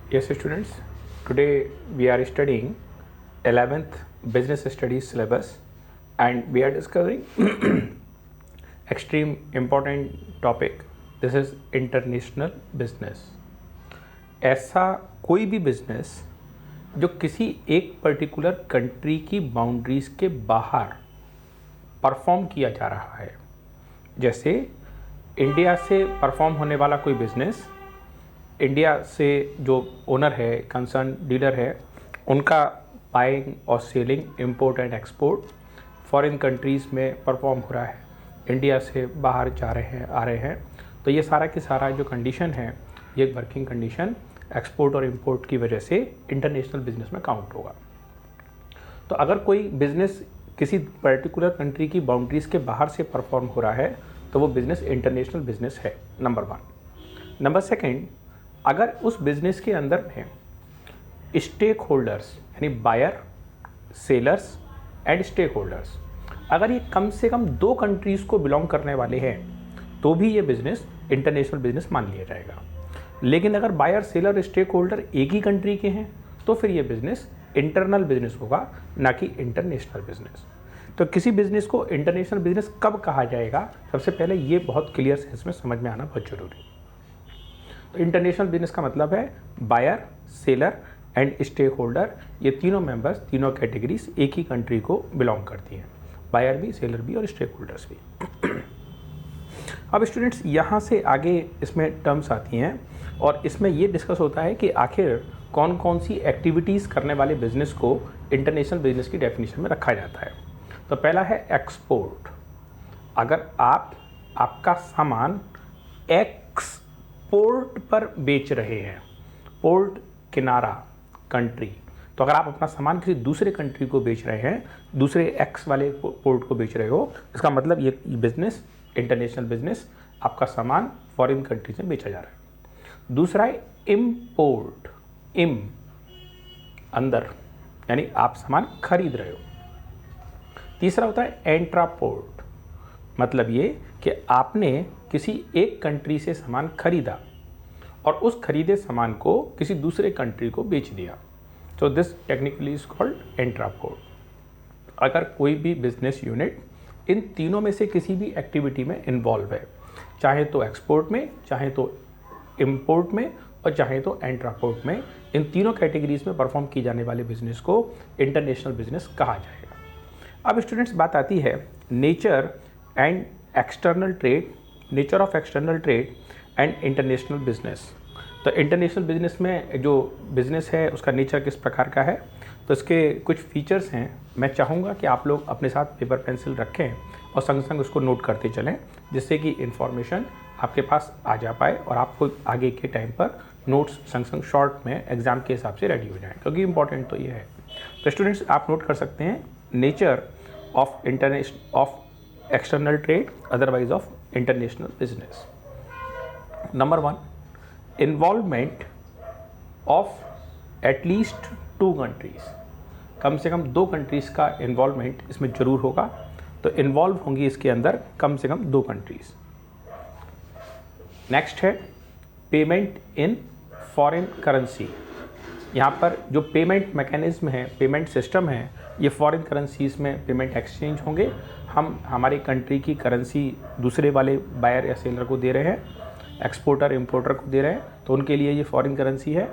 Yes, students. Today we are studying 11th Business Studies syllabus, and we are discovering extreme important topic. This is international business. ऐसा कोई भी business जो किसी एक particular country की boundaries के बाहर परफॉर्म किया जा रहा है, जैसे इंडिया से परफॉर्म होने वाला कोई बिजनेस, इंडिया से जो ओनर है, कंसर्न डीलर है, उनका बाइंग और selling, import and export foreign countries में परफॉर्म हो रहा है, इंडिया से बाहर जा रहे हैं, आ रहे हैं, तो ये सारा की सारा जो कंडीशन है, ये वर्किंग कंडीशन एक्सपोर्ट और इंपोर्ट की वजह से इंटरनेशनल बिजनेस में काउंट होगा। तो अगर कोई बिजनेस किसी पर्टिकुलर कंट्री की बाउंड्रीज़ के बाहर से परफॉर्म हो रहा है तो वो बिज़नेस इंटरनेशनल बिजनेस है, नंबर 1। नंबर 2, अगर उस बिज़नेस के अंदर में स्टेक होल्डर्स यानी buyer, sellers and stakeholders, अगर ये कम से कम 2 कंट्रीज़ को बिलोंग करने वाले हैं तो भी ये बिज़नेस इंटरनेशनल बिजनेस मान लिया जाएगा। लेकिन अगर बायर, सेलर, स्टेक होल्डर एक ही कंट्री के हैं तो फिर ये बिज़नेस इंटरनल बिजनेस होगा, ना कि इंटरनेशनल बिजनेस। तो किसी बिज़नेस को इंटरनेशनल बिजनेस कब कहा जाएगा, सबसे पहले ये बहुत क्लियर सेंस में समझ में आना बहुत ज़रूरी है। तो इंटरनेशनल बिजनेस का मतलब है buyer, seller and stakeholder, ये तीनों मेंबर्स, तीनों कैटेगरीज एक ही कंट्री को बिलोंग करती हैं, बायर भी, सेलर भी और स्टेक होल्डर्स भी। अब स्टूडेंट्स यहाँ से आगे इसमें टर्म्स आती हैं और इसमें ये डिस्कस होता है कि आखिर कौन कौन सी एक्टिविटीज़ करने वाले बिजनेस को इंटरनेशनल बिजनेस की डेफिनेशन में रखा जाता है। तो पहला है एक्सपोर्ट। अगर आपका सामान एक्सपोर्ट पर बेच रहे हैं, पोर्ट किनारा कंट्री, तो अगर आप अपना सामान किसी दूसरे कंट्री को बेच रहे हैं, दूसरे एक्स वाले पोर्ट को बेच रहे हो, इसका मतलब ये बिजनेस इंटरनेशनल बिजनेस, आपका सामान फॉरेन कंट्री से बेचा जा रहा है। दूसरा है इम्पोर्ट, अंदर, यानी आप सामान खरीद रहे हो। तीसरा होता है एंट्रापोर्ट, मतलब ये कि आपने किसी एक कंट्री से सामान खरीदा और उस खरीदे सामान को किसी दूसरे कंट्री को बेच दिया, तो दिस टेक्निकली इज कॉल्ड एंट्रापोर्ट। अगर कोई भी बिजनेस यूनिट इन तीनों में से किसी भी एक्टिविटी में इन्वॉल्व है, चाहे तो एक्सपोर्ट में, चाहे तो इंपोर्ट में और चाहे तो एंट्रापोर्ट में, इन तीनों कैटेगरीज में परफॉर्म की जाने वाले बिजनेस को इंटरनेशनल बिजनेस कहा जाएगा। अब स्टूडेंट्स, बात आती है nature and external trade, nature of external trade and international business. तो इंटरनेशनल बिजनेस में जो बिजनेस है उसका नेचर किस प्रकार का है, तो इसके कुछ फीचर्स हैं। मैं चाहूँगा कि आप लोग अपने साथ पेपर पेंसिल रखें और संग संग उसको नोट करते चलें, जिससे कि इन्फॉर्मेशन आपके पास आ जा पाए और आपको आगे के टाइम पर नोट्स संग संग शॉर्ट में एग्जाम के हिसाब से रेडी हो जाएं, क्योंकि इंपॉर्टेंट तो ये है। तो स्टूडेंट्स, आप नोट कर सकते हैं nature of external trade, otherwise of international business. Number 1, involvement of at least 2 countries, कम से कम 2 कंट्रीज़ का इन्वॉल्वमेंट इसमें ज़रूर होगा। तो इन्वॉल्व होंगी इसके अंदर कम से कम 2 कंट्रीज़। नेक्स्ट है पेमेंट इन फॉरेन करेंसी। यहाँ पर जो पेमेंट मैकेनिज्म है, पेमेंट सिस्टम है, ये फॉरेन करेंसीज़ में पेमेंट एक्सचेंज होंगे। हम हमारी कंट्री की करेंसी दूसरे वाले बायर या सेलर को दे रहे हैं, एक्सपोर्टर इंपोर्टर को दे रहे हैं, तो उनके लिए ये फॉरेन करेंसी है।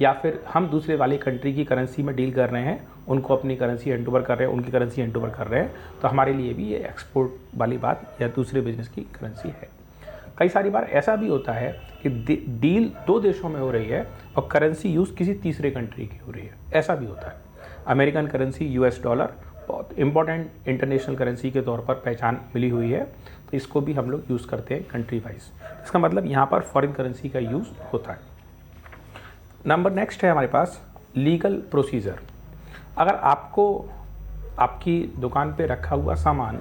या फिर हम दूसरे वाली कंट्री की करेंसी में डील कर रहे हैं, उनको अपनी करेंसी हैंड ओवर कर रहे हैं, उनकी करेंसी हैंड ओवर कर रहे हैं, तो हमारे लिए भी ये एक्सपोर्ट वाली बात या दूसरे बिजनेस की करेंसी है। कई सारी बार ऐसा भी होता है कि डील 2 देशों में हो रही है और करेंसी यूज़ किसी तीसरे कंट्री की हो रही है, ऐसा भी होता है। अमेरिकन करेंसी, यूएस डॉलर बहुत इंपॉर्टेंट इंटरनेशनल करेंसी के तौर पर पहचान मिली हुई है, तो इसको भी हम लोग यूज़ करते हैं कंट्री वाइज। इसका मतलब यहाँ पर फॉरेन करेंसी का यूज़ होता है। नंबर नेक्स्ट है हमारे पास लीगल प्रोसीजर। अगर आपको आपकी दुकान पे रखा हुआ सामान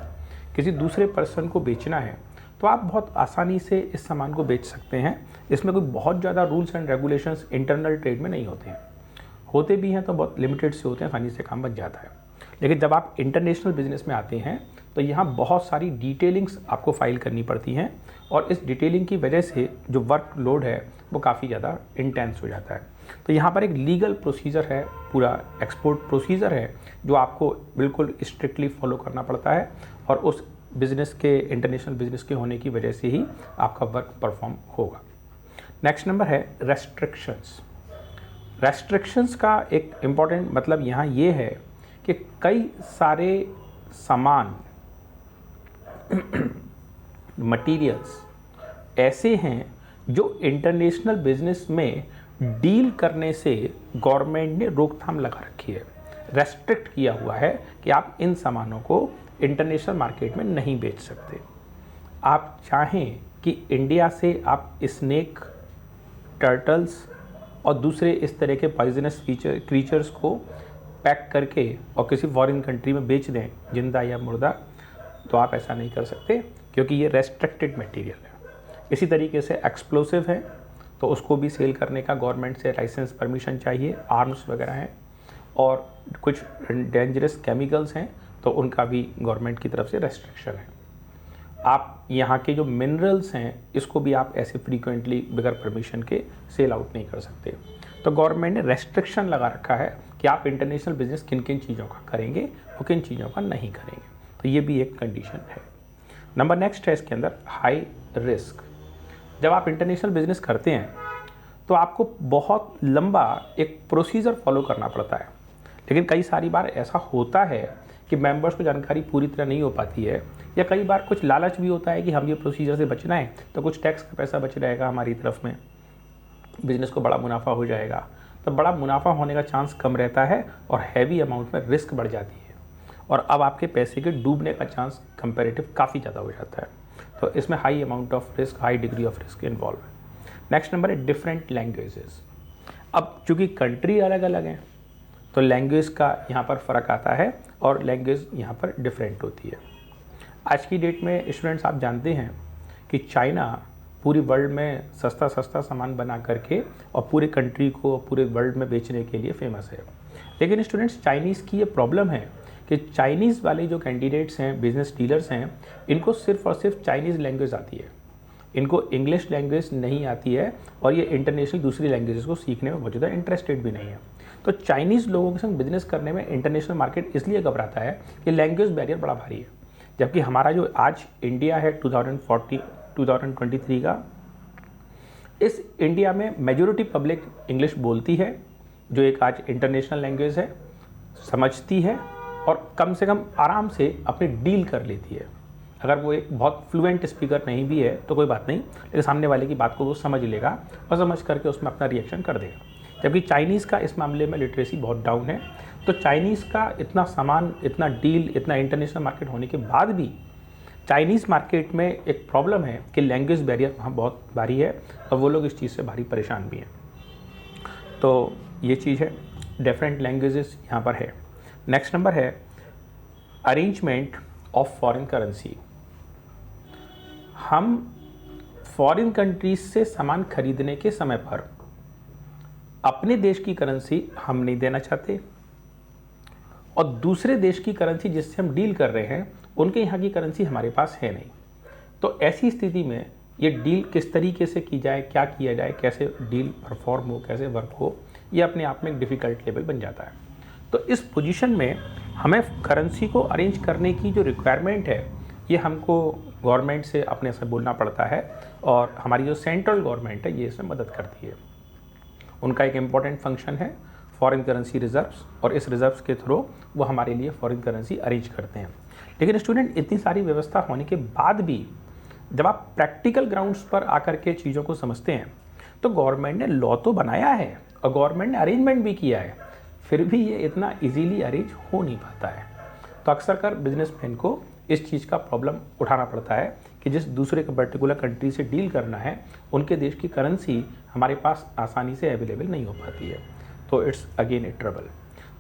किसी दूसरे पर्सन को बेचना है तो आप बहुत आसानी से इस सामान को बेच सकते हैं। इसमें कोई बहुत ज़्यादा rules and regulations internal trade में नहीं होते हैं, होते भी हैं तो बहुत लिमिटेड से होते हैं, आसानी से काम बन जाता है। लेकिन जब आप इंटरनेशनल बिजनेस में आते हैं तो यहाँ बहुत सारी डिटेलिंग्स आपको फाइल करनी पड़ती हैं और इस डिटेलिंग की वजह से जो वर्क लोड है वो काफ़ी ज़्यादा इंटेंस हो जाता है। तो यहाँ पर एक लीगल प्रोसीजर है, पूरा एक्सपोर्ट प्रोसीजर है जो आपको बिल्कुल स्ट्रिक्टली फॉलो करना पड़ता है और उस बिज़नेस के, इंटरनेशनल बिजनेस के होने की वजह से ही आपका वर्क परफॉर्म होगा। नेक्स्ट नंबर है रेस्ट्रिक्शंस। रेस्ट्रिक्शंस का एक इम्पॉर्टेंट मतलब यहाँ ये है कि कई सारे सामान मटेरियल्स ऐसे हैं जो इंटरनेशनल बिजनेस में डील करने से गवर्नमेंट ने रोकथाम लगा रखी है, रेस्ट्रिक्ट किया हुआ है कि आप इन सामानों को इंटरनेशनल मार्केट में नहीं बेच सकते। आप चाहें कि इंडिया से आप स्नेक, टर्टल्स और दूसरे इस तरह के पॉइजनस क्रीचर्स को पैक करके और किसी फॉरेन कंट्री में बेच दें, जिंदा या मुर्दा, तो आप ऐसा नहीं कर सकते क्योंकि ये रेस्ट्रिक्टेड मटेरियल है। इसी तरीके से एक्सप्लोसिव है तो उसको भी सेल करने का गवर्नमेंट से लाइसेंस परमिशन चाहिए। आर्म्स वगैरह हैं और कुछ डेंजरस केमिकल्स हैं तो उनका भी गवर्नमेंट की तरफ से रेस्ट्रिक्शन है। आप यहाँ के जो मिनरल्स हैं इसको भी आप ऐसे फ्रीक्वेंटली बगैर परमिशन के सेल आउट नहीं कर सकते। तो गवर्नमेंट ने रेस्ट्रिक्शन लगा रखा है कि आप इंटरनेशनल बिजनेस किन किन चीज़ों का करेंगे और किन चीज़ों का नहीं करेंगे। तो ये भी एक कंडीशन है। नंबर नेक्स्ट है इसके अंदर हाई रिस्क। जब आप इंटरनेशनल बिजनेस करते हैं तो आपको बहुत लंबा एक प्रोसीजर फॉलो करना पड़ता है, लेकिन कई सारी बार ऐसा होता है कि मेंबर्स को जानकारी पूरी तरह नहीं हो पाती है या कई बार कुछ लालच भी होता है कि हम ये प्रोसीजर से बचना है तो कुछ टैक्स का पैसा बच जाएगा हमारी तरफ में, बिज़नेस को बड़ा मुनाफा हो जाएगा। तो बड़ा मुनाफा होने का चांस कम रहता है और हैवी अमाउंट में रिस्क बढ़ जाती है और अब आपके पैसे के डूबने का चांस कंपैरेटिव काफ़ी ज़्यादा हो जाता है। तो इसमें high amount of risk, high degree of risk involve है। नेक्स्ट नंबर है डिफरेंट लैंग्वेजेस। अब चूँकि कंट्री अलग अलग हैं तो लैंग्वेज का यहाँ पर फ़र्क आता है और लैंग्वेज यहाँ पर डिफरेंट होती है। आज की डेट में स्टूडेंट्स आप जानते हैं कि चाइना पूरी वर्ल्ड में सस्ता सस्ता सामान बना करके और पूरे कंट्री को पूरे वर्ल्ड में बेचने के लिए फेमस है। लेकिन स्टूडेंट्स चाइनीज़ की ये प्रॉब्लम है कि चाइनीज़ वाले जो कैंडिडेट्स हैं, बिजनेस डीलर्स हैं, इनको सिर्फ और सिर्फ चाइनीज़ लैंग्वेज आती है, इनको इंग्लिश लैंग्वेज नहीं आती है और ये इंटरनेशनल दूसरी लैंग्वेजेस को सीखने में बहुत ज़्यादा इंटरेस्टेड भी नहीं है। तो चाइनीज़ लोगों के संग बिजनेस करने में इंटरनेशनल मार्केट इसलिए घबराता है कि लैंग्वेज बैरियर बड़ा भारी है। जबकि हमारा जो आज इंडिया है 2023 का, इस इंडिया में मेजॉरिटी पब्लिक इंग्लिश बोलती है जो एक आज इंटरनेशनल लैंग्वेज है, समझती है और कम से कम आराम से अपनी डील कर लेती है। अगर वो एक बहुत फ्लुएंट स्पीकर नहीं भी है तो कोई बात नहीं, लेकिन सामने वाले की बात को वो समझ लेगा और समझ करके उसमें अपना रिएक्शन कर देगा। जबकि चाइनीज़ का इस मामले में लिटरेसी बहुत डाउन है। तो चाइनीज़ का इतना सामान, इतना डील, इतना इंटरनेशनल मार्केट होने के बाद भी चाइनीज़ मार्केट में एक प्रॉब्लम है कि लैंग्वेज बैरियर वहाँ बहुत भारी है और वो लोग इस चीज़ से भारी परेशान भी हैं। तो ये चीज़ है, डिफरेंट लैंग्वेजेस यहाँ पर है। नेक्स्ट नंबर है अरेंजमेंट ऑफ फॉरेन करेंसी। हम फॉरेन कंट्रीज से सामान खरीदने के समय पर अपने देश की करेंसी हम नहीं देना चाहते और दूसरे देश की करेंसी जिससे हम डील कर रहे हैं उनके यहाँ की करेंसी हमारे पास है नहीं। तो ऐसी स्थिति में ये डील किस तरीके से की जाए, क्या किया जाए, कैसे डील परफॉर्म हो, कैसे वर्क हो, ये अपने आप में एक डिफ़िकल्ट लेवल बन जाता है। तो इस पोजीशन में हमें करेंसी को अरेंज करने की जो रिक्वायरमेंट है ये हमको गवर्नमेंट से अपने से बोलना पड़ता है और हमारी जो सेंट्रल गवर्नमेंट है ये इसमें मदद करती है। उनका एक इम्पॉर्टेंट फंक्शन है फॉरेन करेंसी रिजर्व्स और इस रिजर्व्स के थ्रू वो हमारे लिए फॉरेन करेंसी अरेंज करते हैं। लेकिन स्टूडेंट, इतनी सारी व्यवस्था होने के बाद भी जब आप प्रैक्टिकल ग्राउंड्स पर आकर के चीज़ों को समझते हैं तो गवर्नमेंट ने लॉ तो बनाया है और गवर्नमेंट ने अरेंजमेंट भी किया है, फिर भी ये इतना इजीली अरेंज हो नहीं पाता है। तो अक्सर कर बिजनेसमैन को इस चीज़ का प्रॉब्लम उठाना पड़ता है कि जिस दूसरे के पर्टिकुलर कंट्री से डील करना है उनके देश की करेंसी हमारे पास आसानी से अवेलेबल नहीं हो पाती है। तो इट्स अगेन ए ट्रबल।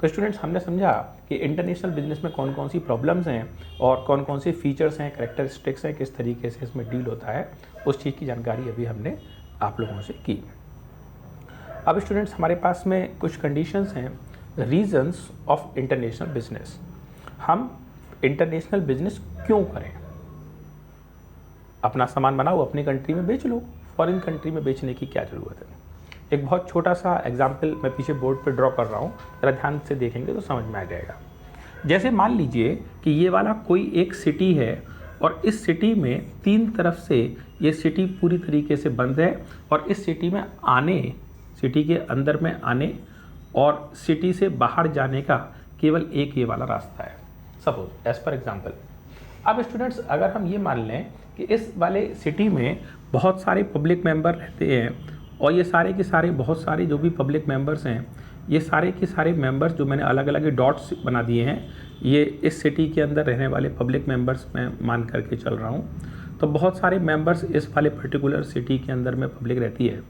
तो स्टूडेंट्स, हमने समझा कि इंटरनेशनल बिजनेस में कौन कौन सी प्रॉब्लम्स हैं और कौन कौन से फीचर्स हैं, कैरेक्टरिस्टिक्स हैं, किस तरीके से इसमें डील होता है, उस चीज़ की जानकारी अभी हमने आप लोगों से की। अब स्टूडेंट्स, हमारे पास में कुछ कंडीशंस हैं रीजंस ऑफ इंटरनेशनल बिजनेस। हम इंटरनेशनल बिजनेस क्यों करें? अपना सामान बनाओ, अपनी कंट्री में बेच लो, फॉरेन कंट्री में बेचने की क्या ज़रूरत है? एक बहुत छोटा सा एग्जाम्पल मैं पीछे बोर्ड पे ड्रॉ कर रहा हूँ, ज़रा ध्यान से देखेंगे तो समझ में आ जाएगा। जैसे मान लीजिए कि ये वाला कोई एक सिटी है और इस सिटी में 3 तरफ से ये सिटी पूरी तरीके से बंद है और इस सिटी में आने, सिटी के अंदर में आने और सिटी से बाहर जाने का केवल एक ये वाला रास्ता है, सपोज एज पर एग्जाम्पल। अब स्टूडेंट्स, अगर हम ये मान लें कि इस वाले सिटी में बहुत सारे पब्लिक मेंबर रहते हैं और ये सारे के सारे बहुत सारे जो भी पब्लिक मेंबर्स हैं, ये सारे के सारे मेंबर्स जो मैंने अलग अलग डॉट्स बना दिए हैं, ये इस सिटी के अंदर रहने वाले पब्लिक मेंबर्स मैं मान करके चल रहा हूँ। तो बहुत सारे मेंबर्स इस वाले पर्टिकुलर सिटी के अंदर में पब्लिक रहती है।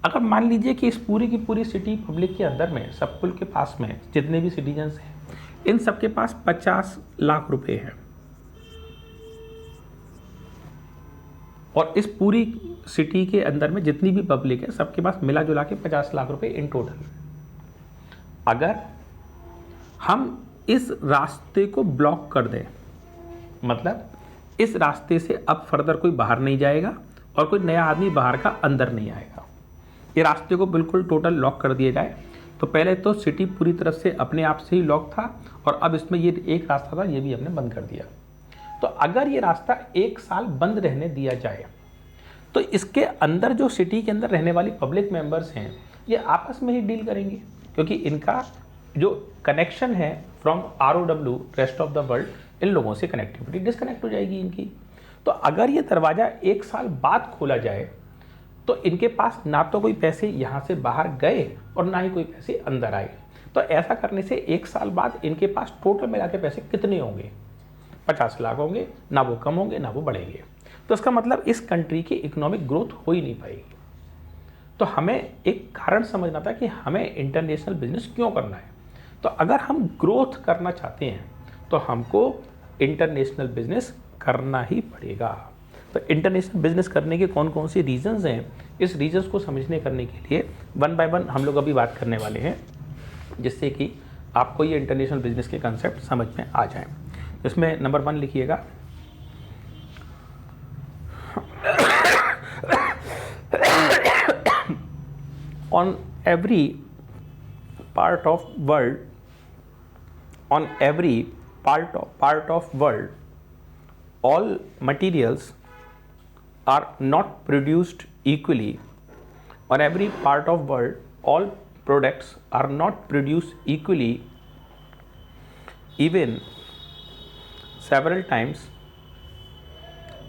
अगर मान लीजिए कि इस पूरी की पूरी सिटी पब्लिक के अंदर में सबकुल के पास में जितने भी सिटीजन्स हैं, इन सबके पास 50 लाख रुपए हैं और इस पूरी सिटी के अंदर में जितनी भी पब्लिक है सबके पास मिला जुला के 50 लाख रुपए इन टोटल। अगर हम इस रास्ते को ब्लॉक कर दें, मतलब इस रास्ते से अब फर्दर कोई बाहर नहीं जाएगा और कोई नया आदमी बाहर का अंदर नहीं आएगा, ये रास्ते को बिल्कुल टोटल लॉक कर दिया जाए, तो पहले तो सिटी पूरी तरफ से अपने आप से ही लॉक था और अब इसमें ये एक रास्ता था, ये भी हमने बंद कर दिया। तो अगर ये रास्ता 1 साल बंद रहने दिया जाए तो इसके अंदर जो सिटी के अंदर रहने वाली पब्लिक मेंबर्स हैं, ये आपस में ही डील करेंगे, क्योंकि इनका जो कनेक्शन है from ROW rest of the world, इन लोगों से कनेक्टिविटी डिस्कनेक्ट हो जाएगी इनकी। तो अगर ये दरवाज़ा 1 साल बाद खोला जाए तो इनके पास ना तो कोई पैसे यहाँ से बाहर गए और ना ही कोई पैसे अंदर आए। तो ऐसा करने से 1 साल बाद इनके पास टोटल मिला के पैसे कितने होंगे? 50 लाख होंगे, ना वो कम होंगे ना वो बढ़ेंगे। तो इसका मतलब इस कंट्री की इकोनॉमिक ग्रोथ हो ही नहीं पाएगी। तो हमें एक कारण समझना था कि हमें इंटरनेशनल बिजनेस क्यों करना है। तो अगर हम ग्रोथ करना चाहते हैं तो हमको इंटरनेशनल बिजनेस करना ही पड़ेगा। तो इंटरनेशनल बिजनेस करने के कौन कौन से रीजंस हैं, इस रीजंस को समझने करने के लिए 1 बाय 1 हम लोग अभी बात करने वाले हैं, जिससे कि आपको ये इंटरनेशनल बिजनेस के कंसेप्ट समझ में आ जाएं। इसमें नंबर 1 लिखिएगा, on every part of world, on every part of world, all materials are not produced equally. On every part of world, all products are not produced equally, even several times,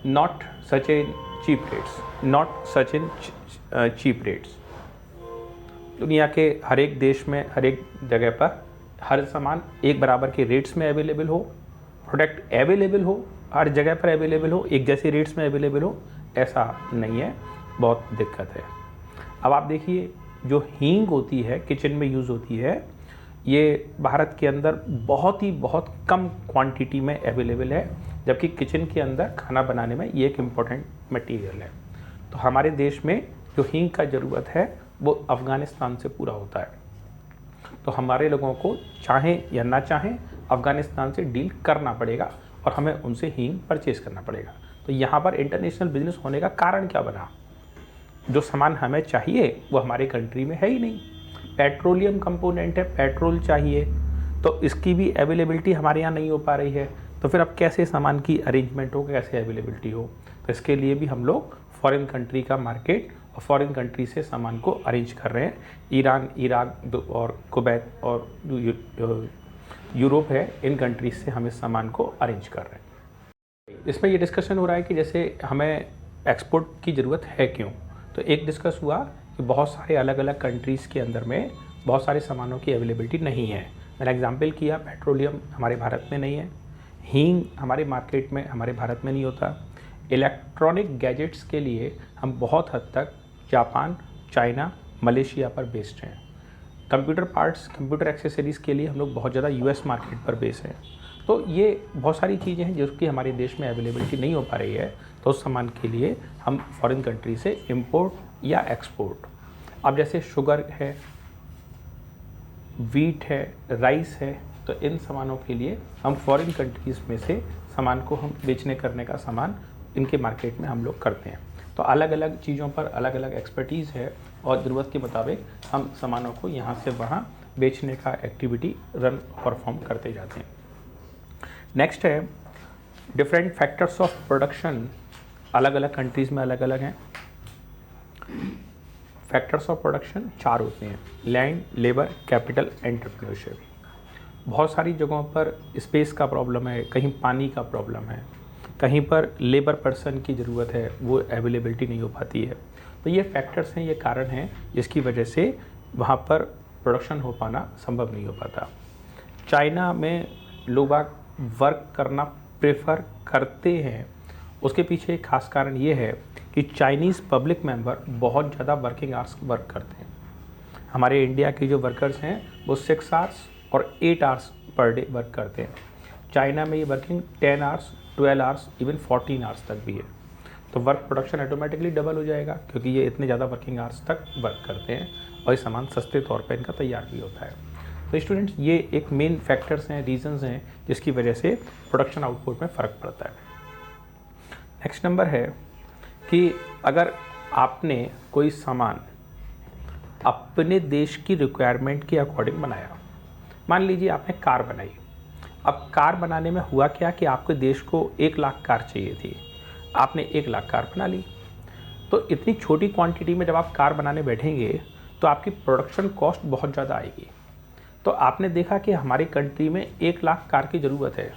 not such in cheap rates, not such in cheap rates. दुनिया के हर एक देश में, हर एक जगह पर हर सामान एक बराबर के रेट्स में अवेलेबल हो, प्रोडक्ट अवेलेबल हो, हर जगह पर अवेलेबल हो, एक जैसे रेट्स में अवेलेबल हो, ऐसा नहीं है, बहुत दिक्कत है। अब आप देखिए, जो हींग होती है, किचन में यूज़ होती है, ये भारत के अंदर बहुत कम क्वांटिटी में अवेलेबल है, जबकि किचन के अंदर खाना बनाने में ये एक इम्पॉर्टेंट मटेरियल है। तो हमारे देश में जो हींग का ज़रूरत है वो अफ़गानिस्तान से पूरा होता है। तो हमारे लोगों को चाहें या ना चाहें अफ़गानिस्तान से डील करना पड़ेगा और हमें उनसे हींग परचेज़ करना पड़ेगा। तो यहाँ पर इंटरनेशनल बिजनेस होने का कारण क्या बना? जो सामान हमें चाहिए वो हमारे कंट्री में है ही नहीं। पेट्रोलियम कंपोनेंट है, पेट्रोल चाहिए, तो इसकी भी अवेलेबिलिटी हमारे यहाँ नहीं हो पा रही है। तो फिर अब कैसे सामान की अरेंजमेंट हो, कैसे अवेलेबिलिटी हो? तो इसके लिए भी हम लोग फॉरेन कंट्री का मार्केट और फॉरेन कंट्री से सामान को अरेंज कर रहे हैं। ईरान, इराक और कुवैत और यूरोप है, इन कंट्रीज से हम इस सामान को अरेंज कर रहे हैं। इसमें ये डिस्कशन हो रहा है कि जैसे हमें एक्सपोर्ट की ज़रूरत है क्यों। तो एक डिस्कस हुआ कि बहुत सारे अलग अलग कंट्रीज़ के अंदर में बहुत सारे सामानों की अवेलेबिलिटी नहीं है। मैंने एग्जांपल किया, पेट्रोलियम हमारे भारत में नहीं है, हींग हमारे मार्केट में, हमारे भारत में नहीं होता। इलेक्ट्रॉनिक गैजेट्स के लिए हम बहुत हद तक जापान, चाइना, मलेशिया पर बेस्ड हैं। कंप्यूटर पार्ट्स, कंप्यूटर एक्सेसरीज़ के लिए हम लोग बहुत ज़्यादा US मार्केट पर बेस हैं। तो ये बहुत सारी चीज़ें हैं जिसकी हमारे देश में अवेलेबिलिटी नहीं हो पा रही है, तो उस सामान के लिए हम फॉरेन कंट्री से इंपोर्ट या एक्सपोर्ट। अब जैसे शुगर है, वीट है, राइस है, तो इन सामानों के लिए हम फॉरेन कंट्रीज़ में से सामान को हम बेचने करने का सामान इनके मार्केट में हम लोग करते हैं। तो अलग अलग चीज़ों पर अलग अलग एक्सपर्टीज़ है और ज़रूरत के मुताबिक हम सामानों को यहाँ से वहाँ बेचने का एक्टिविटी रन परफॉर्म करते जाते हैं। नेक्स्ट है डिफरेंट फैक्टर्स ऑफ प्रोडक्शन, अलग अलग कंट्रीज़ में अलग अलग हैं। फैक्टर्स ऑफ प्रोडक्शन 4 होते हैं: लैंड, लेबर, कैपिटल, एंटरप्रेन्योरशिप। बहुत सारी जगहों पर स्पेस का प्रॉब्लम है, कहीं पानी का प्रॉब्लम है, कहीं पर लेबर पर्सन की ज़रूरत है, वो अवेलेबिलिटी नहीं हो पाती है। तो ये फैक्टर्स हैं, ये कारण हैं जिसकी वजह से वहाँ पर प्रोडक्शन हो पाना संभव नहीं हो पाता। चाइना में लोग वर्क करना प्रेफर करते हैं, उसके पीछे एक खास कारण ये है कि चाइनीज़ पब्लिक मेंबर बहुत ज़्यादा वर्किंग आवर्स वर्क करते हैं। हमारे इंडिया के जो वर्कर्स हैं वो 6 आवर्स और 8 आवर्स पर डे वर्क करते हैं। चाइना में ये working 10 hours, 12 hours, even 14 hours तक भी है। तो वर्क प्रोडक्शन ऑटोमेटिकली डबल हो जाएगा क्योंकि ये इतने ज़्यादा वर्किंग आवर्स तक वर्क करते हैं और ये सामान सस्ते तौर पर इनका तैयार भी होता है। तो स्टूडेंट्स, ये एक मेन फैक्टर्स हैं, रीजंस हैं जिसकी वजह से प्रोडक्शन आउटपुट में फ़र्क पड़ता है। नेक्स्ट नंबर है कि अगर आपने कोई सामान अपने देश की रिक्वायरमेंट के अकॉर्डिंग बनाया, मान लीजिए आपने कार बनाई। अब कार बनाने में हुआ क्या कि आपके देश को 1 लाख कार चाहिए थी, आपने 1 लाख कार बना ली। तो इतनी छोटी क्वांटिटी में जब आप कार बनाने बैठेंगे तो आपकी प्रोडक्शन कॉस्ट बहुत ज़्यादा आएगी। तो आपने देखा कि हमारी कंट्री में 1 लाख कार की ज़रूरत है,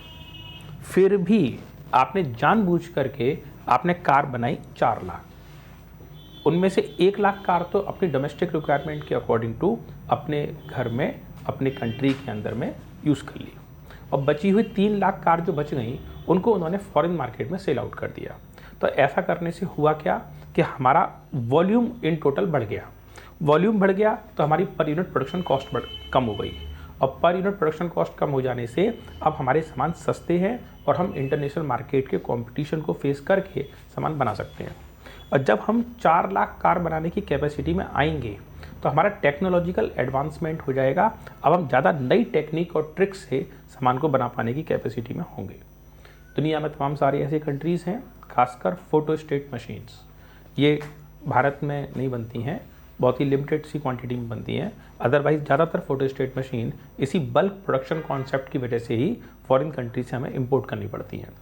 फिर भी आपने जानबूझ करके आपने कार बनाई 4 लाख। उनमें से 1 लाख कार तो अपनी डोमेस्टिक रिक्वायरमेंट के अकॉर्डिंग टू अपने घर में, अपनी कंट्री के अंदर में यूज़ कर ली, और बची हुई 3 लाख कार जो बच गई उनको उन्होंने फॉरेन मार्केट में सेल आउट कर दिया। तो ऐसा करने से हुआ क्या कि हमारा वॉल्यूम इन टोटल बढ़ गया। वॉल्यूम बढ़ गया तो हमारी पर यूनिट प्रोडक्शन कॉस्ट कम हो गई, और पर यूनिट प्रोडक्शन कॉस्ट कम हो जाने से अब हमारे सामान सस्ते हैं और हम इंटरनेशनल मार्केट के कंपटीशन को फेस करके सामान बना सकते हैं। और जब हम 4 लाख कार बनाने की कैपेसिटी में आएंगे तो हमारा टेक्नोलॉजिकल एडवांसमेंट हो जाएगा। अब हम ज़्यादा नई टेक्निक और ट्रिक्स से सामान को बना पाने की कैपेसिटी में होंगे। दुनिया में तमाम सारी ऐसी कंट्रीज़ हैं, खासकर फोटोस्टेट मशीन्स, ये भारत में नहीं बनती हैं, बहुत ही लिमिटेड सी क्वांटिटी में बनती हैं। अदरवाइज ज़्यादातर फोटोस्टेट मशीन इसी बल्क प्रोडक्शन कॉन्सेप्ट की वजह से ही फॉरेन कंट्री से हमें इंपोर्ट करनी पड़ती हैं।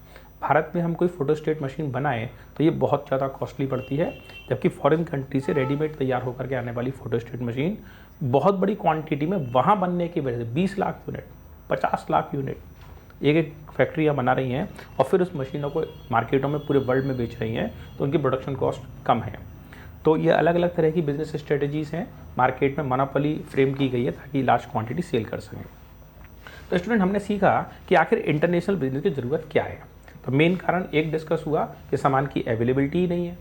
भारत में हम कोई फोटोस्टेट मशीन बनाएं तो ये बहुत ज़्यादा कॉस्टली पड़ती है, जबकि फॉरेन कंट्री से रेडीमेड तैयार होकर के आने वाली फोटोस्टेट मशीन बहुत बड़ी क्वांटिटी में वहाँ बनने की वजह से 20 लाख यूनिट, 50 लाख यूनिट एक एक फैक्ट्रियाँ बना रही हैं और फिर उस मशीनों को मार्केटों में पूरे वर्ल्ड में बेच रही हैं, तो उनकी प्रोडक्शन कॉस्ट कम है। तो ये अलग अलग तरह की बिजनेस स्ट्रेटजीज़ हैं, मार्केट में मोनोपोली फ्रेम की गई है ताकि लार्ज क्वांटिटी सेल कर सकें। तो स्टूडेंट, हमने सीखा कि आखिर इंटरनेशनल बिजनेस की ज़रूरत क्या है। तो मेन कारण एक डिस्कस हुआ कि सामान की अवेलेबिलिटी ही नहीं है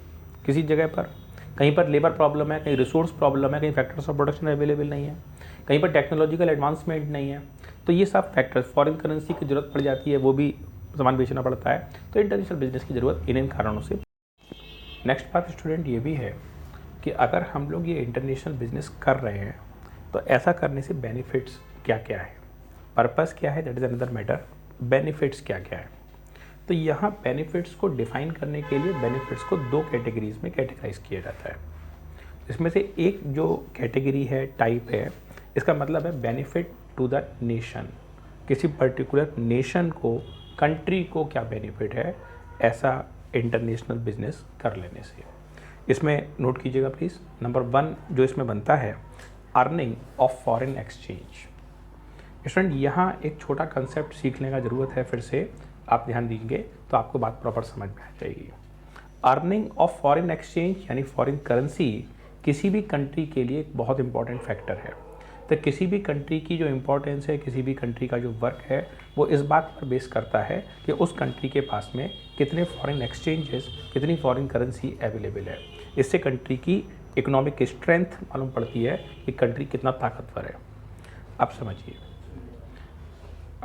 किसी जगह पर, कहीं पर लेबर प्रॉब्लम है, कहीं रिसोर्स प्रॉब्लम है, कहीं फैक्टर्स ऑफ प्रोडक्शन अवेलेबल नहीं है, कहीं पर टेक्नोलॉजिकल एडवांसमेंट नहीं है। तो ये सब फैक्टर्स, फॉरेन करेंसी की ज़रूरत पड़ जाती है, वो भी सामान बेचना पड़ता है। तो इंटरनेशनल बिजनेस की ज़रूरत इन कारणों से। नेक्स्ट बात स्टूडेंट ये भी है कि अगर हम लोग ये इंटरनेशनल बिजनेस कर रहे हैं तो ऐसा करने से बेनिफिट्स क्या क्या है, पर्पस क्या है, that is another matter. Benefits क्या क्या है, तो यहाँ बेनिफिट्स को डिफाइन करने के लिए बेनिफिट्स को 2 कैटेगरीज में कैटेगराइज किया जाता है। इसमें से एक जो कैटेगरी है, टाइप है, इसका मतलब है बेनिफिट टू द नेशन। किसी पर्टिकुलर नेशन को, कंट्री को क्या बेनिफिट है ऐसा इंटरनेशनल बिजनेस कर लेने से। इसमें नोट कीजिएगा प्लीज़, नंबर 1 जो इसमें बनता है, earning of foreign exchange. Student, यहाँ एक छोटा कंसेप्ट सीखने का ज़रूरत है, फिर से आप ध्यान दीजिए तो आपको बात प्रॉपर समझ में आ जाएगी। अर्निंग ऑफ फॉरेन एक्सचेंज यानी फॉरेन करेंसी किसी भी कंट्री के लिए एक बहुत इंपॉर्टेंट फैक्टर है। तो किसी भी कंट्री की जो इम्पोर्टेंस है, किसी भी कंट्री का जो वर्क है, वो इस बात पर बेस करता है कि उस कंट्री के पास में कितने फॉरेन एक्सचेंजेस, कितनी फॉरेन करेंसी अवेलेबल है। इससे कंट्री की इकोनॉमिक स्ट्रेंथ मालूम पड़ती है कि कंट्री कितना ताकतवर है। आप समझिए,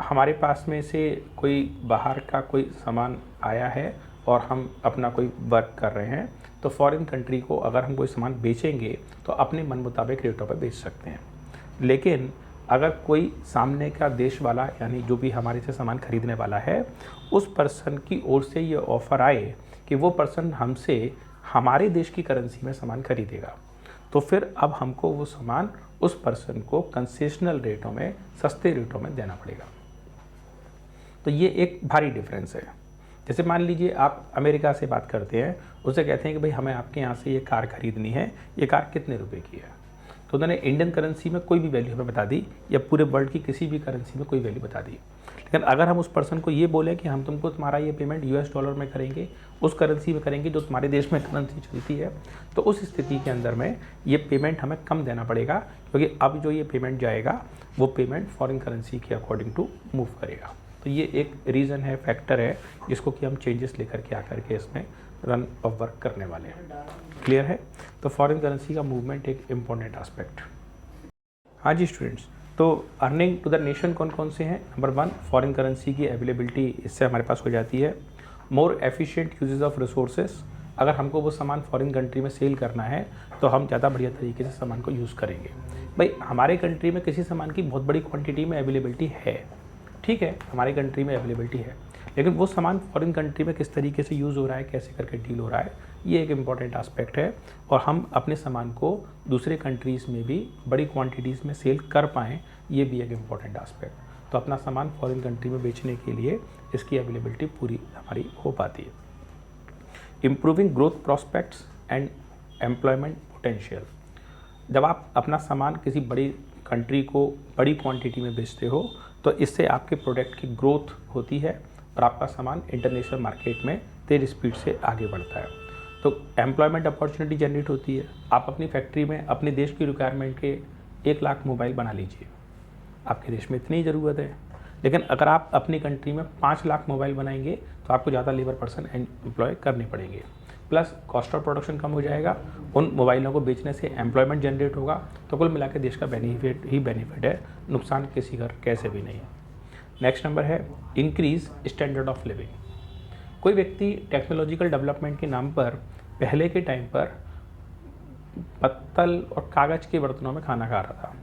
हमारे पास में से कोई बाहर का कोई सामान आया है और हम अपना कोई वर्क कर रहे हैं, तो फॉरेन कंट्री को अगर हम कोई सामान बेचेंगे तो अपने मन मुताबिक रेटों पर बेच सकते हैं। लेकिन अगर कोई सामने का देश वाला यानी जो भी हमारे से सामान खरीदने वाला है, उस पर्सन की ओर से ये ऑफ़र आए कि वो पर्सन हमसे हमारे देश की करेंसी में सामान खरीदेगा, तो फिर अब हमको वो सामान उस पर्सन को कंसेशनल रेटों में, सस्ते रेटों में देना पड़ेगा। तो ये एक भारी डिफरेंस है। जैसे मान लीजिए आप अमेरिका से बात करते हैं, उससे कहते हैं कि भाई हमें आपके यहाँ से ये कार खरीदनी है, ये कार कितने रुपए की है, तो उन्होंने इंडियन करेंसी में कोई भी वैल्यू हमें बता दी या पूरे वर्ल्ड की किसी भी करेंसी में कोई वैल्यू बता दी। लेकिन अगर हम उस पर्सन को ये बोलें कि हम तुमको तुम्हारा ये पेमेंट US डॉलर में करेंगे, उस करेंसी में करेंगे जो तुम्हारे देश में करेंसी चलती है, तो उस स्थिति के अंदर में ये पेमेंट हमें कम देना पड़ेगा, क्योंकि अब जो ये पेमेंट जाएगा वो पेमेंट फॉरेन करेंसी के अकॉर्डिंग टू मूव करेगा। तो ये एक रीज़न है, फैक्टर है, जिसको कि हम चेंजेस लेकर के आकर के इसमें रन ऑफ वर्क करने वाले हैं। क्लियर है? तो फॉरेन करेंसी का मूवमेंट एक इम्पॉर्टेंट एस्पेक्ट। हाँ जी स्टूडेंट्स, तो अर्निंग टू द नेशन कौन कौन से हैं? नंबर 1, फॉरेन करेंसी की अवेलेबिलिटी इससे हमारे पास हो जाती है। More efficient uses of resources, अगर हमको वो सामान फॉरेन कंट्री में सेल करना है तो हम ज़्यादा बढ़िया तरीके से सामान को यूज़ करेंगे। भाई हमारे कंट्री में किसी सामान की बहुत बड़ी क्वांटिटी में अवेलेबिलिटी है, ठीक है, हमारी कंट्री में अवेलेबिलिटी है, लेकिन वो सामान फॉरेन कंट्री में किस तरीके से यूज़ हो रहा है, कैसे करके डील हो रहा है, ये एक इम्पॉर्टेंट एस्पेक्ट है। और हम अपने सामान को दूसरे कंट्रीज़ में भी बड़ी क्वांटिटीज़ में सेल कर पाएँ, ये भी एक इम्पॉर्टेंट एस्पेक्ट। तो अपना सामान फॉरेन कंट्री में बेचने के लिए इसकी अवेलेबिलिटी पूरी हमारी हो पाती है। Improving growth prospects and employment potential, जब आप अपना सामान किसी बड़ी कंट्री को बड़ी क्वांटिटी में बेचते हो तो इससे आपके प्रोडक्ट की ग्रोथ होती है और आपका सामान इंटरनेशनल मार्केट में तेज़ स्पीड से आगे बढ़ता है। तो एम्प्लॉयमेंट अपॉर्चुनिटी जनरेट होती है। आप अपनी फैक्ट्री में अपने देश की रिक्वायरमेंट के 1 लाख मोबाइल बना लीजिए, आपके देश में इतनी ज़रूरत है, लेकिन अगर आप अपनी कंट्री में 5 लाख मोबाइल बनाएंगे तो आपको ज़्यादा लेबर पर्सन एम्प्लॉय करने पड़ेंगे, प्लस कॉस्ट ऑफ प्रोडक्शन कम हो जाएगा, उन मोबाइलों को बेचने से एम्प्लॉयमेंट जनरेट होगा। तो कुल मिला के देश का बेनिफिट ही बेनिफिट है, नुकसान किसी का कैसे भी नहीं है। नेक्स्ट नंबर है इंक्रीज स्टैंडर्ड ऑफ लिविंग। कोई व्यक्ति टेक्नोलॉजिकल डेवलपमेंट के नाम पर पहले के टाइम पर पत्तल और कागज़ के बर्तनों में खाना खा रहा था,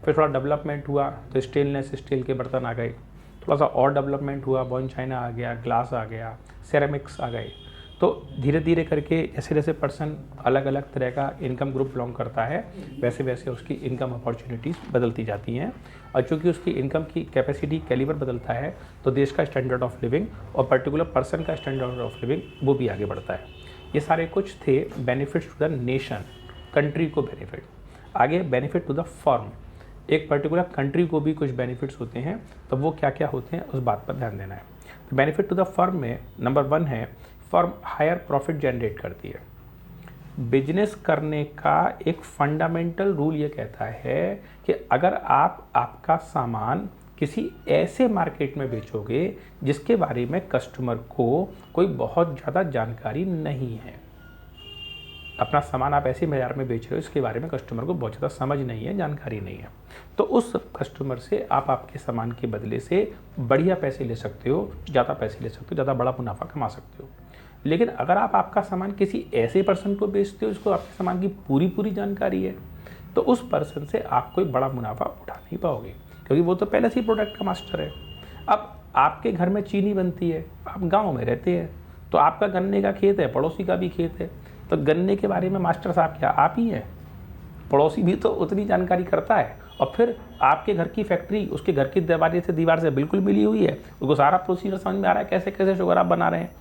फिर थोड़ा डेवलपमेंट हुआ तो स्टेनलेस स्टील के बर्तन आ गए, थोड़ा सा और डेवलपमेंट हुआ, बॉन चाइना आ गया, ग्लास आ गया, सेरेमिक्स आ गए। तो धीरे धीरे करके जैसे जैसे पर्सन अलग अलग तरह का इनकम ग्रुप बिलोंग करता है, वैसे वैसे उसकी इनकम अपॉर्चुनिटीज़ बदलती जाती हैं। और चूँकि उसकी इनकम की कैपेसिटी कैलिबर बदलता है तो देश का स्टैंडर्ड ऑफ लिविंग और पर्टिकुलर पर्सन का स्टैंडर्ड ऑफ लिविंग वो भी आगे बढ़ता है। ये सारे कुछ थे benefits to the nation, country को बेनिफिट। आगे बेनिफिट टू द फर्म, एक पर्टिकुलर कंट्री को भी कुछ बेनिफिट्स होते हैं, तो वो क्या क्या होते हैं उस बात पर ध्यान देना है। तो बेनिफिट टू द फर्म में नंबर 1 है फर्म हायर प्रॉफिट जनरेट करती है। बिजनेस करने का एक फंडामेंटल रूल ये कहता है कि अगर आप आपका सामान किसी ऐसे मार्केट में बेचोगे जिसके बारे में कस्टमर को कोई बहुत ज़्यादा जानकारी नहीं है, अपना सामान आप ऐसे बाजार में बेच रहे हो इसके बारे में कस्टमर को बहुत ज़्यादा समझ नहीं है, जानकारी नहीं है, तो उस कस्टमर से आप आपके सामान के बदले से बढ़िया पैसे ले सकते हो, ज़्यादा पैसे ले सकते हो, ज़्यादा बड़ा मुनाफा कमा सकते हो। लेकिन अगर आप आपका सामान किसी ऐसे पर्सन को बेचते हो जिसको आपके सामान की पूरी जानकारी है, तो उस पर्सन से आप कोई बड़ा मुनाफा उठा नहीं पाओगे, क्योंकि वो तो पहले से ही प्रोडक्ट का मास्टर है। अब आपके घर में चीनी बनती है, आप गाँव में रहते हैं, तो आपका गन्ने का खेत है, पड़ोसी का भी खेत है, तो गन्ने के बारे में मास्टर साहब क्या आप ही हैं? पड़ोसी भी तो उतनी जानकारी करता है। और फिर आपके घर की फैक्ट्री उसके घर की दीवार से बिल्कुल मिली हुई है, उसको सारा प्रोसीजर समझ में आ रहा है, कैसे कैसे शुगर आप बना रहे हैं।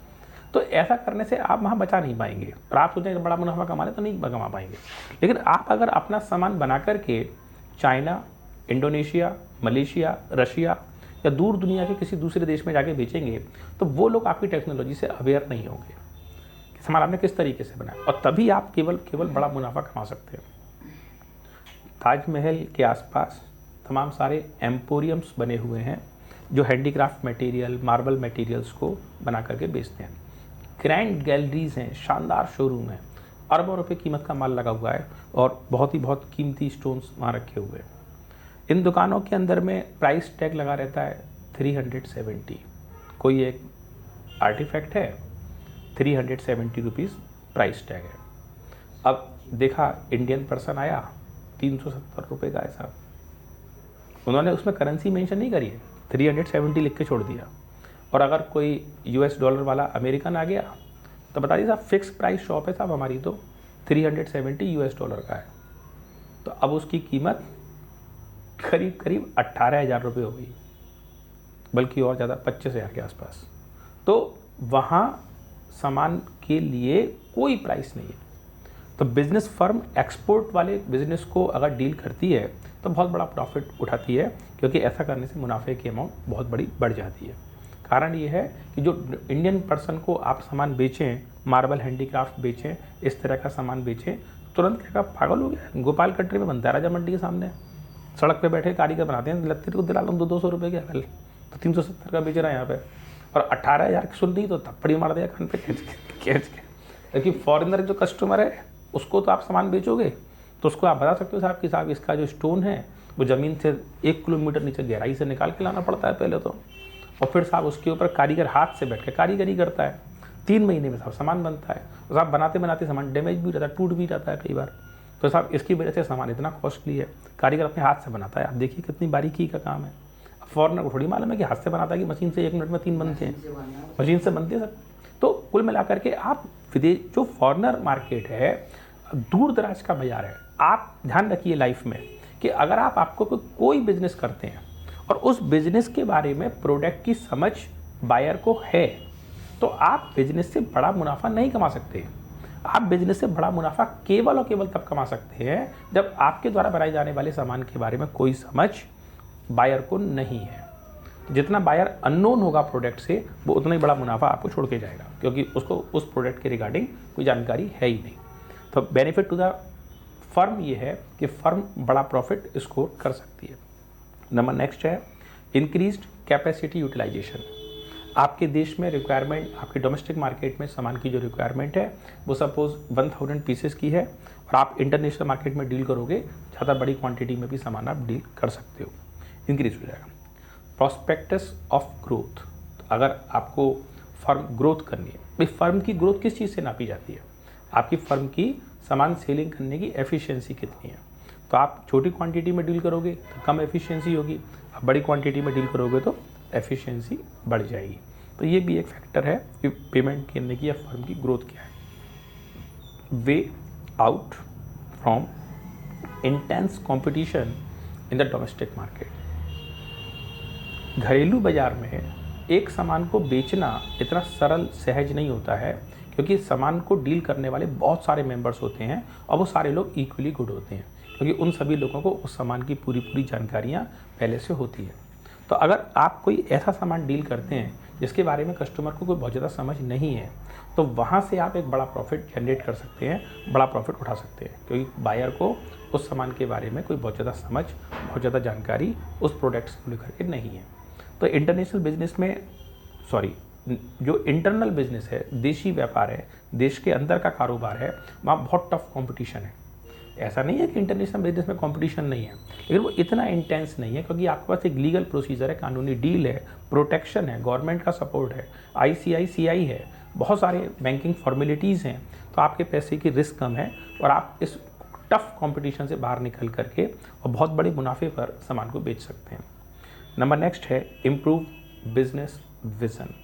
तो ऐसा करने से आप वहाँ बचा नहीं पाएंगे, और आप सोचें बड़ा मुनाफा कमा लें तो नहीं कमा पाएंगे। लेकिन आप अगर अपना सामान बना करके चाइना, इंडोनेशिया, मलेशिया, रशिया या दूर दुनिया के किसी दूसरे देश में जाके बेचेंगे तो वो लोग आपकी टेक्नोलॉजी से अवेयर नहीं होंगे कि सामान आपने किस तरीके से बनाया, और तभी आप केवल बड़ा मुनाफा कमा सकते हैं। ताजमहल के आसपास तमाम सारे एम्पोरियम्स बने हुए हैं जो हैंडीक्राफ्ट मटेरियल, मार्बल मटेरियल्स को बना करके बेचते हैं। ग्रैंड गैलरीज हैं, शानदार शोरूम है, अरबों रुपए कीमत का माल लगा हुआ है और बहुत कीमती स्टोन्स वहाँ रखे हुए हैं। इन दुकानों के अंदर में प्राइस टैग लगा रहता है 370। कोई एक आर्टिफैक्ट है, 370 रुपीज़ प्राइस टैग है। अब देखा इंडियन पर्सन आया 370 रुपये का, ऐसा उन्होंने उसमें करेंसी मेंशन नहीं करी है, 370 लिख के छोड़ दिया। और अगर कोई US डॉलर वाला अमेरिकन आ गया तो बता दिया साहब फिक्स प्राइस शॉप है साहब हमारी, तो 370 US डॉलर का है। तो अब उसकी कीमत करीब करीब 18,000 रुपये हो गई, बल्कि और ज़्यादा 25,000 के आसपास। तो वहाँ सामान के लिए कोई प्राइस नहीं है। तो बिज़नेस फर्म एक्सपोर्ट वाले बिज़नेस को अगर डील करती है तो बहुत बड़ा प्रॉफिट उठाती है, क्योंकि ऐसा करने से मुनाफे की अमाउंट बहुत बड़ी बढ़ जाती है। कारण ये है कि जो इंडियन पर्सन को आप सामान बेचें, मार्बल हैंडीक्राफ्ट बेचें, इस तरह का सामान बेचें, तुरंत क्या पागल हो गया। गोपाल कटरी में बनता है राजा मंडी के सामने, सड़क पे बैठे कारीगर बनाते हैं, लत्ती को दिला लो 200 रुपये के, कल तो 370 का बेच रहा है यहाँ पे, और 18,000 की सुन रही तो थप्पड़ी मार दिया कान पे खींच के। लेकिन फॉरेनर जो कस्टमर है उसको तो आप सामान बेचोगे तो उसको आप बता सकते हो साहब कि साहब इसका जो स्टोन है वो ज़मीन से 1 किलोमीटर नीचे गहराई से निकाल के लाना पड़ता है पहले तो, और फिर साहब उसके ऊपर कारीगर हाथ से बैठ के कारीगरी करता है। 3 महीने में साहब सामान बनता है, और साहब बनाते बनाते सामान डैमेज भी रहता है, टूट भी जाता है कई बार। तो साहब इसकी वजह से सामान इतना कॉस्टली है, कारीगर अपने हाथ से बनाता है। आप देखिए कितनी बारीकी का काम है। अब फॉरनर को थोड़ी मालूम है कि हाथ से बनाता है कि मशीन से 1 मिनट में 3 बनते हैं, मशीन से बनते हैं सब। तो कुल मिलाकर के आप विदेश जो फॉरनर मार्केट है, दूर दराज का बाजार है। आप ध्यान रखिए लाइफ में कि अगर आपको कोई बिजनेस करते हैं और उस बिजनेस के बारे में प्रोडक्ट की समझ बायर को है, तो आप बिजनेस से बड़ा मुनाफा नहीं कमा सकते। आप बिजनेस से बड़ा मुनाफा केवल और केवल तब कमा सकते हैं जब आपके द्वारा बनाए जाने वाले सामान के बारे में कोई समझ बायर को नहीं है। जितना बायर अननोन होगा प्रोडक्ट से, वो उतना ही बड़ा मुनाफा आपको छोड़ के जाएगा, क्योंकि उसको उस प्रोडक्ट के रिगार्डिंग कोई जानकारी है ही नहीं। तो बेनिफिट टू द फर्म ये है कि फर्म बड़ा प्रॉफिट स्कोर कर सकती है। नंबर नेक्स्ट है इंक्रीज्ड कैपेसिटी यूटिलाइजेशन। आपके देश में रिक्वायरमेंट, आपके डोमेस्टिक मार्केट में सामान की जो रिक्वायरमेंट है वो सपोज 1000 पीसेस की है, और आप इंटरनेशनल मार्केट में डील करोगे, ज़्यादा बड़ी क्वांटिटी में भी सामान आप डील कर सकते हो, इंक्रीज हो जाएगा। प्रॉस्पेक्टस ऑफ ग्रोथ, अगर आपको फर्म ग्रोथ करनी है, भाई फर्म की ग्रोथ किस चीज़ से नापी जाती है? आपकी फर्म की सामान सेलिंग करने की एफिशिएंसी कितनी है। तो आप छोटी क्वांटिटी में डील करोगे तो कम एफिशिएंसी होगी, आप बड़ी क्वांटिटी में डील करोगे तो एफिशिएंसी बढ़ जाएगी। तो ये भी एक फैक्टर है कि पेमेंट करने की या फर्म की ग्रोथ क्या है। Way out from intense competition in the domestic market. घरेलू बाजार में एक सामान को बेचना इतना सरल सहज नहीं होता है, क्योंकि सामान को डील करने वाले बहुत सारे मेंबर्स होते हैं और वो सारे लोग इक्वली गुड होते हैं, क्योंकि उन सभी लोगों को उस सामान की पूरी जानकारियाँ पहले से होती है। तो अगर आप कोई ऐसा सामान डील करते हैं जिसके बारे में कस्टमर को कोई बहुत ज़्यादा समझ नहीं है, तो वहाँ से आप एक बड़ा प्रॉफिट जनरेट कर सकते हैं, बड़ा प्रॉफिट उठा सकते हैं, क्योंकि बायर को उस सामान के बारे में कोई बहुत ज़्यादा समझ, बहुत ज़्यादा जानकारी उस प्रोडक्ट्स को लेकर के नहीं है। तो इंटरनेशनल बिजनेस में जो इंटरनल बिजनेस है, देशी व्यापार है, देश के अंदर का कारोबार है, वहाँ बहुत टफ कंपटीशन है। ऐसा नहीं है कि इंटरनेशनल बिजनेस में कंपटीशन नहीं है, लेकिन वो इतना इंटेंस नहीं है, क्योंकि आपके पास एक लीगल प्रोसीजर है, कानूनी डील है, प्रोटेक्शन है, गवर्नमेंट का सपोर्ट है, ICICI है, बहुत सारे बैंकिंग फॉर्मेलिटीज़ हैं। तो आपके पैसे की रिस्क कम है और आप इस टफ कंपटीशन से बाहर निकल करके और बहुत बड़े मुनाफे पर सामान को बेच सकते हैं। नंबर नेक्स्ट है इम्प्रूव बिजनेस विजन।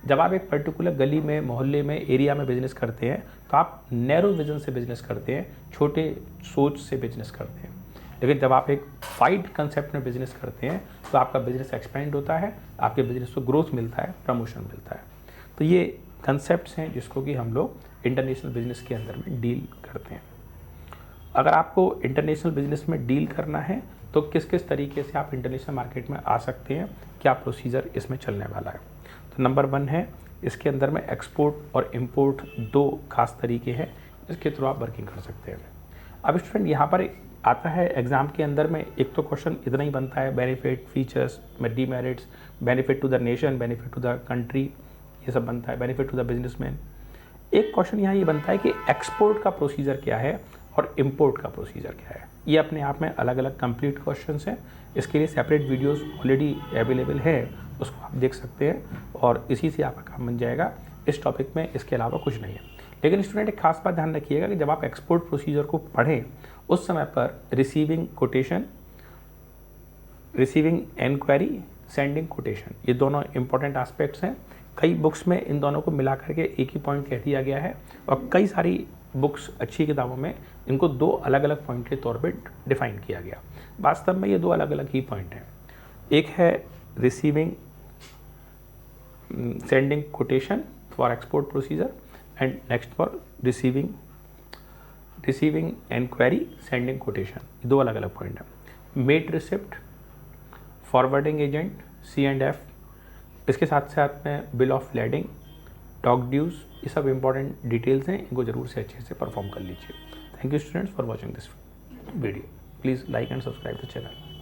जब आप एक पर्टिकुलर गली में, मोहल्ले में, एरिया में बिजनेस करते हैं तो आप नैरो विजन से बिजनेस करते हैं, छोटे सोच से बिजनेस करते हैं। लेकिन जब आप एक वाइड कंसेप्ट में बिजनेस करते हैं तो आपका बिजनेस एक्सपेंड होता है, आपके बिजनेस को ग्रोथ मिलता है, प्रमोशन मिलता है। तो ये कंसेप्ट्स हैं जिसको कि हम लोग इंटरनेशनल बिजनेस के अंदर में डील करते हैं। अगर आपको इंटरनेशनल बिजनेस में डील करना है तो किस किस तरीके से आप इंटरनेशनल मार्केट में आ सकते हैं, क्या प्रोसीजर इसमें चलने वाला है। तो नंबर 1 है, इसके अंदर में एक्सपोर्ट और इंपोर्ट 2 खास तरीके हैं, इसके थ्रू आप वर्किंग कर सकते हैं। अब स्टूडेंट यहाँ पर आता है एग्जाम के अंदर में एक तो क्वेश्चन इतना ही बनता है, benefit, features, demerits, benefit to the nation, benefit to the country, ये सब बनता है, बेनिफिट टू द बिजनेसमैन। एक क्वेश्चन यहाँ ये बनता है कि एक्सपोर्ट का प्रोसीजर क्या है और इंपोर्ट का प्रोसीजर क्या है। ये अपने आप में अलग अलग कंप्लीट क्वेश्चंस हैं, इसके लिए सेपरेट वीडियोस ऑलरेडी अवेलेबल है, उसको आप देख सकते हैं और इसी से आपका काम बन जाएगा। इस टॉपिक में इसके अलावा कुछ नहीं है। लेकिन स्टूडेंट एक खास बात ध्यान रखिएगा कि जब आप एक्सपोर्ट प्रोसीजर को पढ़ें उस समय पर receiving quotation, receiving enquiry, sending quotation, ये दोनों इंपॉर्टेंट एस्पेक्ट्स हैं। कई बुक्स में इन दोनों को मिला करके एक ही पॉइंट कह दिया गया है और कई सारी बुक्स, अच्छी किताबों में इनको दो अलग अलग पॉइंट के तौर पे डिफाइन किया गया। वास्तव में ये दो अलग अलग ही पॉइंट हैं। एक है receiving sending quotation for export procedure and next for receiving enquiry, sending quotation, दो अलग अलग पॉइंट हैं। Met receipt, forwarding agent, C&F, इसके साथ साथ में bill of lading, dock dues, ये सब इंपॉर्टेंट डिटेल्स हैं, इनको जरूर से अच्छे से परफॉर्म कर लीजिए। Thank you students for watching this video. Please like and subscribe the channel.